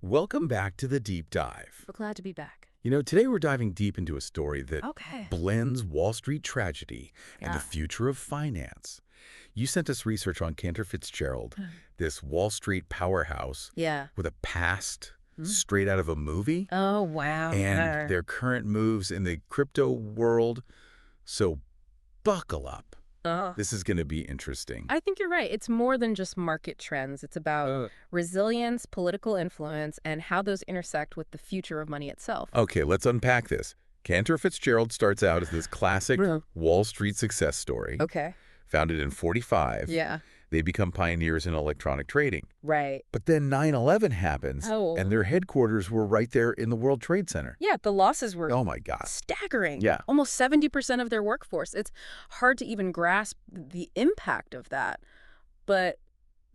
Welcome back to the Deep Dive. We're glad to be back. Today we're diving deep into a story that Okay. blends Wall Street tragedy and the Yeah. future of finance. You sent us research on Cantor Fitzgerald, this Wall Street powerhouse Yeah. with a past Hmm? straight out of a movie, Oh, wow. and their current moves in the crypto world. So buckle up. Oh. This is going to be interesting. I think you're right. It's more than just market trends. It's about resilience, political influence, and how those intersect with the future of money itself. Okay, let's unpack this. Cantor Fitzgerald starts out as this classic Yeah. Wall Street success story. Okay. Founded in 45, Yeah. they become pioneers in electronic trading. Right. But then 9/11 happens, Oh. and their headquarters were right there in the World Trade Center. Yeah, the losses were Oh, my God. staggering. Yeah. Almost 70% of their workforce. It's hard to even grasp the impact of that. But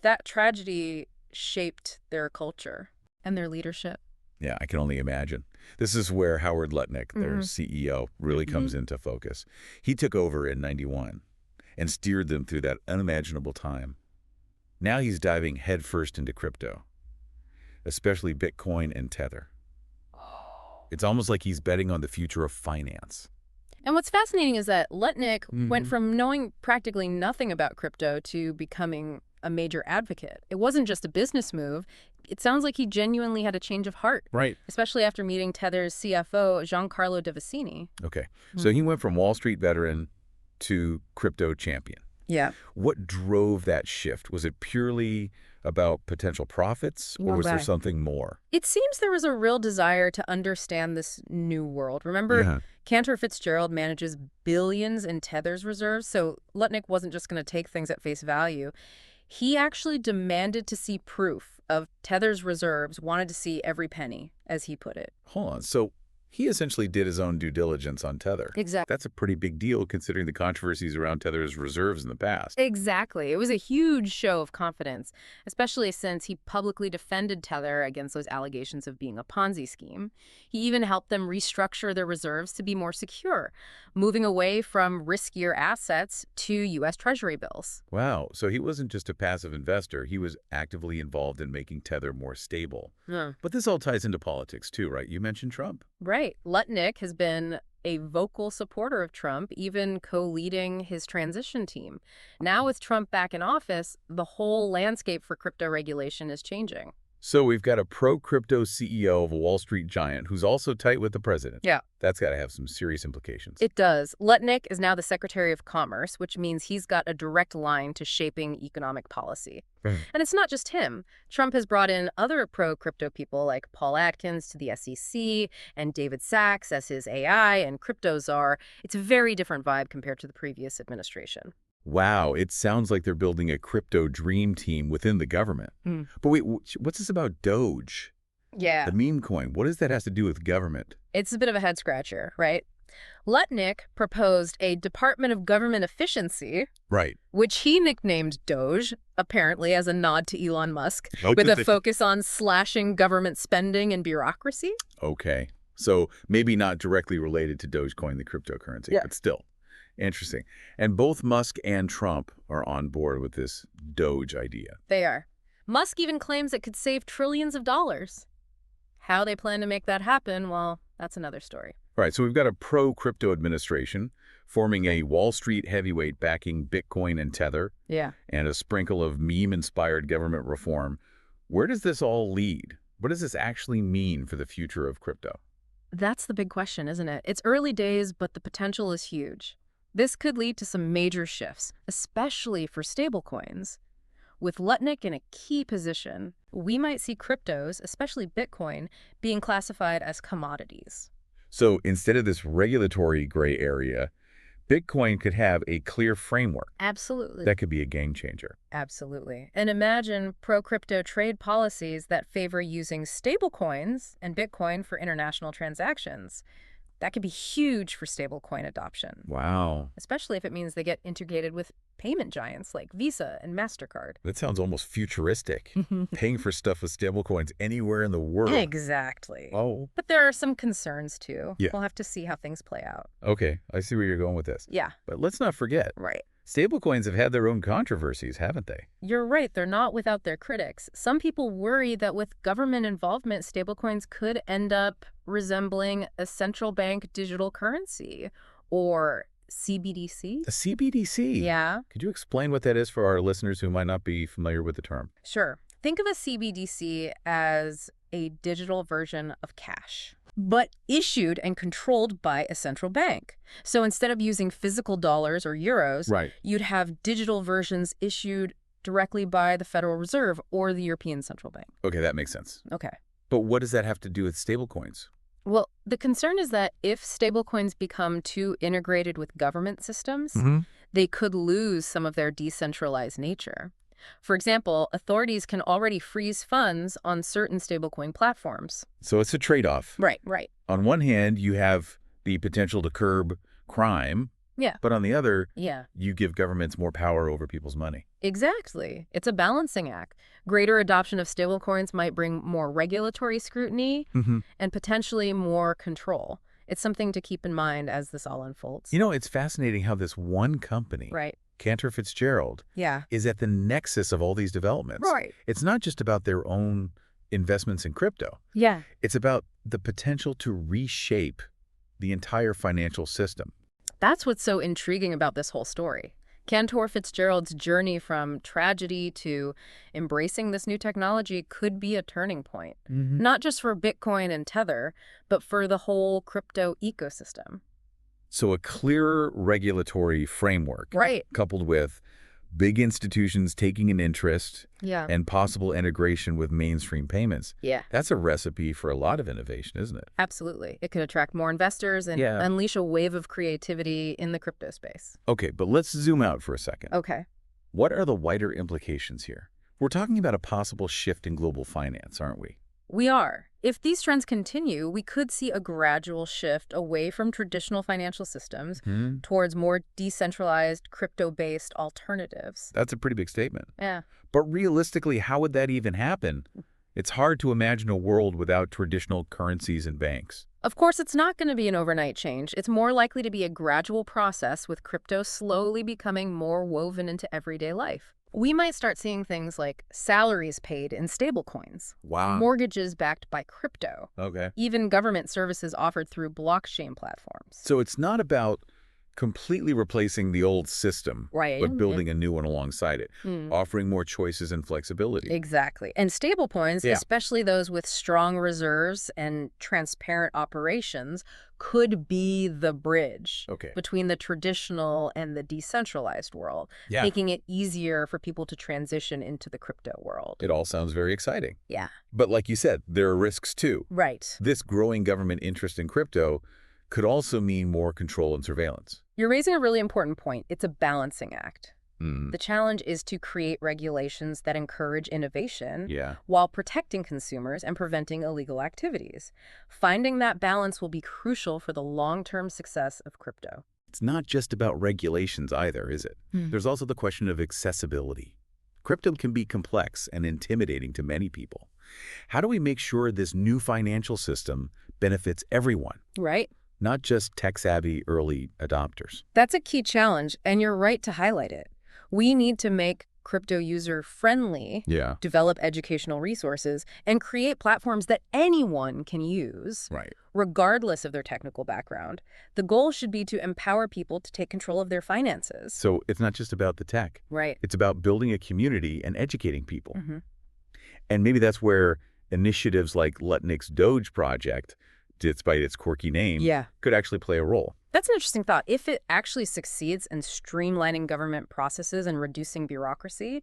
that tragedy shaped their culture and their leadership. Yeah, I can only imagine. This is where Howard Lutnick, their CEO, really comes into focus. He took over in 91 and steered them through that unimaginable time. Now he's diving headfirst into crypto, especially Bitcoin and Tether. It's almost like he's betting on the future of finance. And what's fascinating is that Lutnick went from knowing practically nothing about crypto to becoming a major advocate. It wasn't just a business move. It sounds like he genuinely had a change of heart, Right. especially after meeting Tether's CFO, Giancarlo Devicini. Okay. So he went from Wall Street veteran to crypto champion. Yeah. What drove that shift? Was it purely about potential profits, or was there Right. something more? It seems there was a real desire to understand this new world. Remember, Cantor Fitzgerald manages billions in Tether's reserves, so Lutnick wasn't just going to take things at face value. He actually demanded to see proof of Tether's reserves, wanted to see every penny, as he put it. Hold on. So he essentially did his own due diligence on Tether. Exactly. That's a pretty big deal considering the controversies around Tether's reserves in the past. Exactly. It was a huge show of confidence, especially since he publicly defended Tether against those allegations of being a Ponzi scheme. He even helped them restructure their reserves to be more secure, moving away from riskier assets to U.S. Treasury bills. Wow. So he wasn't just a passive investor. He was actively involved in making Tether more stable. But this all ties into politics too, right? You mentioned Trump. Right. Lutnick has been a vocal supporter of Trump, even co-leading his transition team. Now with Trump back in office, the whole landscape for crypto regulation is changing. So we've got a pro-crypto CEO of a Wall Street giant who's also tight with the president. Yeah. That's got to have some serious implications. It does. Lutnick is now the Secretary of Commerce, which means he's got a direct line to shaping economic policy. And it's not just him. Trump has brought in other pro-crypto people like Paul Atkins to the SEC and David Sachs as his AI and crypto czar. It's a very different vibe compared to the previous administration. Wow, it sounds like they're building a crypto dream team within the government. But wait, what's this about Doge? Yeah. The meme coin, what does that have to do with government? It's a bit of a head-scratcher, right? Lutnick proposed a Department of Government Efficiency, Right. which he nicknamed Doge, apparently as a nod to Elon Musk, with a focus on slashing government spending and bureaucracy. Okay. So maybe not directly related to Dogecoin, the cryptocurrency, but still. Interesting. And both Musk and Trump are on board with this Doge idea. They are. Musk even claims it could save trillions of dollars. How they plan to make that happen, well, that's another story. All right, so we've got a pro-crypto administration forming a Wall Street heavyweight backing Bitcoin and Tether, Yeah. and a sprinkle of meme-inspired government reform. Where does this all lead? What does this actually mean for the future of crypto? That's the big question, isn't it? It's early days, but the potential is huge. This could lead to some major shifts, especially for stablecoins. With Lutnick in a key position, we might see cryptos, especially Bitcoin, being classified as commodities. So instead of this regulatory gray area, Bitcoin could have a clear framework. Absolutely. That could be a game changer. Absolutely. And imagine pro-crypto trade policies that favor using stablecoins and Bitcoin for international transactions. That could be huge for stablecoin adoption, Wow. especially if it means they get integrated with payment giants like Visa and MasterCard. That sounds almost futuristic. Paying for stuff with stablecoins anywhere in the world. Exactly. Oh. But there are some concerns, too. Yeah. We'll have to see how things play out. Okay, I see where you're going with this. Yeah, But let's not forget, right. Stablecoins have had their own controversies, haven't they? You're right, they're not without their critics. Some people worry that with government involvement, stablecoins could end up resembling a central bank digital currency or CBDC. A CBDC? Yeah, Could you explain what that is for our listeners who might not be familiar with the term? sure. Think of a CBDC as a digital version of cash, but issued and controlled by a central bank. So instead of using physical dollars or euros, Right. you'd have digital versions issued directly by the Federal Reserve or the European Central Bank. Okay, that makes sense. Okay. But what does that have to do with stablecoins? Well, the concern is that if stablecoins become too integrated with government systems, they could lose some of their decentralized nature. For example, authorities can already freeze funds on certain stablecoin platforms. So it's a trade-off. Right, right. On one hand, you have the potential to curb crime, Yeah. but on the other, Yeah, you give governments more power over people's money. exactly. It's a balancing act. Greater adoption of stablecoins might bring more regulatory scrutiny and potentially more control. It's something to keep in mind as this all unfolds. You know, it's fascinating how this one company, Right. Cantor Fitzgerald, Yeah. is at the nexus of all these developments. Right. It's not just about their own investments in crypto. Yeah. It's about the potential to reshape the entire financial system. That's what's so intriguing about this whole story. Cantor Fitzgerald's journey from tragedy to embracing this new technology could be a turning point, not just for Bitcoin and Tether, but for the whole crypto ecosystem. So a clearer regulatory framework, Right. coupled with big institutions taking an interest Yeah. and possible integration with mainstream payments, Yeah. that's a recipe for a lot of innovation, isn't it? Absolutely. It could attract more investors and Yeah. unleash a wave of creativity in the crypto space. Okay, but let's zoom out for a second. Okay. What are the wider implications here? We're talking about a possible shift in global finance, aren't we? We are. If these trends continue, we could see a gradual shift away from traditional financial systems towards more decentralized, crypto-based alternatives. That's a pretty big statement. Yeah. But realistically, how would that even happen? It's hard to imagine a world without traditional currencies and banks. Of course, it's not going to be an overnight change. It's more likely to be a gradual process, with crypto slowly becoming more woven into everyday life. We might start seeing things like salaries paid in stablecoins, Wow. mortgages backed by crypto, Okay. even government services offered through blockchain platforms. So it's not about completely replacing the old system, Right. but building a new one alongside it, offering more choices and flexibility. Exactly. And stablecoins, Yeah. especially those with strong reserves and transparent operations, could be the bridge Okay. between the traditional and the decentralized world, Yeah. making it easier for people to transition into the crypto world. It all sounds very exciting. Yeah. But like you said, there are risks too. Right. This growing government interest in crypto could also mean more control and surveillance. You're raising a really important point. It's a balancing act. Mm. The challenge is to create regulations that encourage innovation Yeah. while protecting consumers and preventing illegal activities. Finding that balance will be crucial for the long-term success of crypto. It's not just about regulations either, is it? There's also the question of accessibility. Crypto can be complex and intimidating to many people. How do we make sure this new financial system benefits everyone, Right? not just tech-savvy early adopters? That's a key challenge, and you're right to highlight it. We need to make crypto user-friendly, Yeah. develop educational resources, and create platforms that anyone can use, Right. regardless of their technical background. The goal should be to empower people to take control of their finances. So it's not just about the tech. Right. It's about building a community and educating people. Mm-hmm. And maybe that's where initiatives like Lutnick's Doge project, despite its quirky name, Yeah. could actually play a role. That's an interesting thought. If it actually succeeds in streamlining government processes and reducing bureaucracy,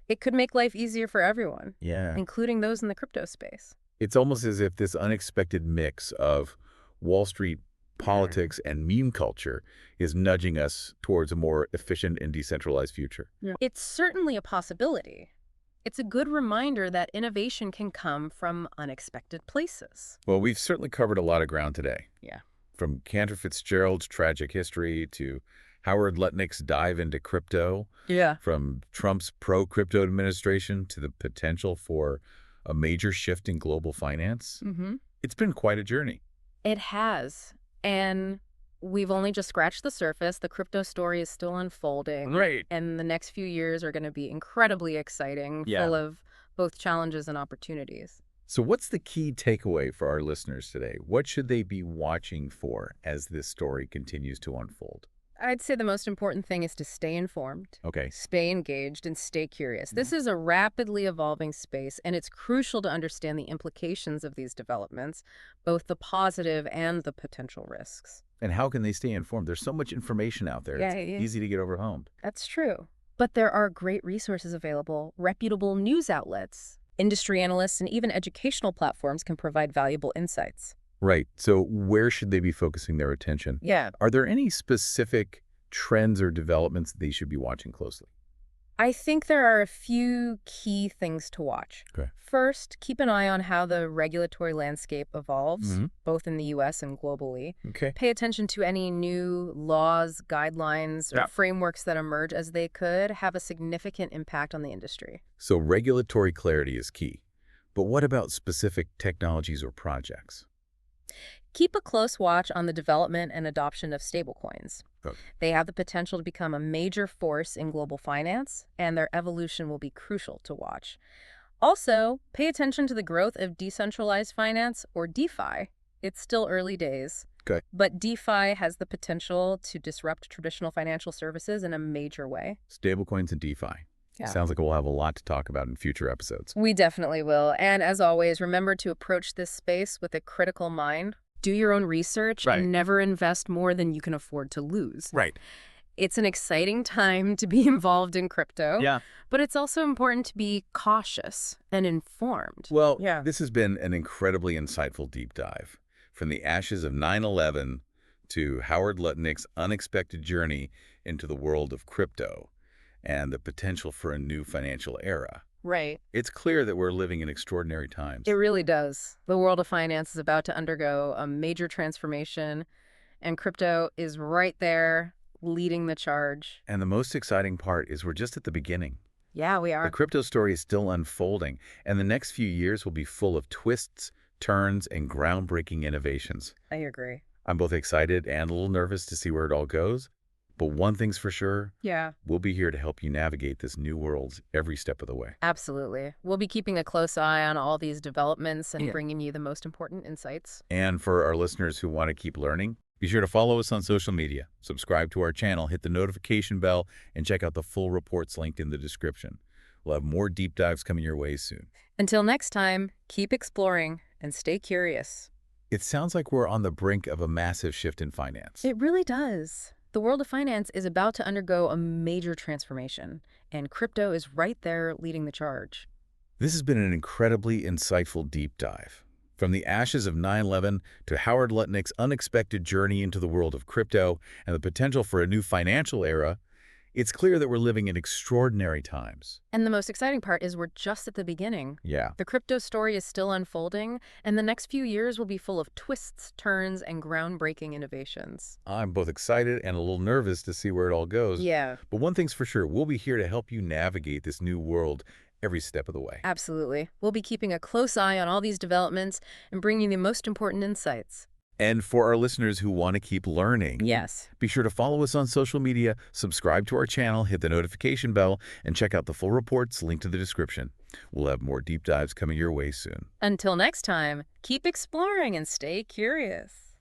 it could make life easier for everyone, Yeah. including those in the crypto space. It's almost as if this unexpected mix of Wall Street politics and meme culture is nudging us towards a more efficient and decentralized future. It's certainly a possibility. It's a good reminder that innovation can come from unexpected places. Well, we've certainly covered a lot of ground today. Yeah. From Cantor Fitzgerald's tragic history to Howard Lutnick's dive into crypto, Yeah. from Trump's pro-crypto administration to the potential for a major shift in global finance. Mm-hmm. It's been quite a journey. It has. And We've only just scratched the surface. The crypto story is still unfolding. Right. And the next few years are going to be incredibly exciting, Yeah. full of both challenges and opportunities. So what's the key takeaway for our listeners today? What should they be watching for as this story continues to unfold? I'd say the most important thing is to stay informed, Okay. stay engaged, and stay curious. This is a rapidly evolving space, and it's crucial to understand the implications of these developments, both the positive and the potential risks. And how can they stay informed? There's so much information out there. Yeah, It's yeah. easy to get overwhelmed. That's true. But there are great resources available. Reputable news outlets, industry analysts, and even educational platforms can provide valuable insights. Right. So where should they be focusing their attention? Yeah. Are there any specific trends or developments they should be watching closely? I think there are a few key things to watch. Okay. First, keep an eye on how the regulatory landscape evolves, Mhm. both in the U.S. and globally. Okay. Pay attention to any new laws, guidelines, or Yeah. frameworks that emerge, as they could have a significant impact on the industry. So regulatory clarity is key. But what about specific technologies or projects? Keep a close watch on the development and adoption of stablecoins. Okay. They have the potential to become a major force in global finance, and their evolution will be crucial to watch. Also, pay attention to the growth of decentralized finance, or DeFi. It's still early days, Okay. but DeFi has the potential to disrupt traditional financial services in a major way. Stablecoins and DeFi. Yeah. Sounds like we'll have a lot to talk about in future episodes. We definitely will. And as always, remember to approach this space with a critical mind. Do your own research Right. and never invest more than you can afford to lose. Right. It's an exciting time to be involved in crypto, Yeah. but it's also important to be cautious and informed. Well, Yeah. this has been an incredibly insightful deep dive. From the ashes of 9/11 to Howard Lutnick's unexpected journey into the world of crypto and the potential for a new financial era. Right. It's clear that we're living in extraordinary times. It really does. The world of finance is about to undergo a major transformation, and crypto is right there leading the charge. And the most exciting part is we're just at the beginning. Yeah, we The are. crypto story is still unfolding, and the next few years will be full of twists, turns, and groundbreaking innovations. I agree. I'm both excited and a little nervous to see where it all goes, but one thing's for sure, Yeah, we'll be here to help you navigate this new world every step of the way. absolutely. We'll be keeping a close eye on all these developments and Yeah. bringing you the most important insights. And for our listeners who want to keep learning, be sure to follow us on social media, subscribe to our channel, hit the notification bell, and check out the full reports linked in the description. We'll have more deep dives coming your way soon. Until next time, keep exploring and stay curious. It sounds like we're on the brink of a massive shift in finance. It really does. The world of finance is about to undergo a major transformation, and crypto is right there leading the charge. This has been an incredibly insightful deep dive. From the ashes of 9/11 to Howard Lutnick's unexpected journey into the world of crypto and the potential for a new financial era, it's clear that we're living in extraordinary times. And the most exciting part is we're just at the beginning. Yeah. The crypto story is still unfolding, and the next few years will be full of twists, turns, and groundbreaking innovations. I'm both excited and a little nervous to see where it all goes. Yeah, But one thing's for sure, we'll be here to help you navigate this new world every step of the way. absolutely. We'll be keeping a close eye on all these developments and bringing you the most important insights. And for our listeners who want to keep learning, Yes. be sure to follow us on social media, subscribe to our channel, hit the notification bell, and check out the full reports linked in the description. We'll have more deep dives coming your way soon. Until next time, keep exploring and stay curious.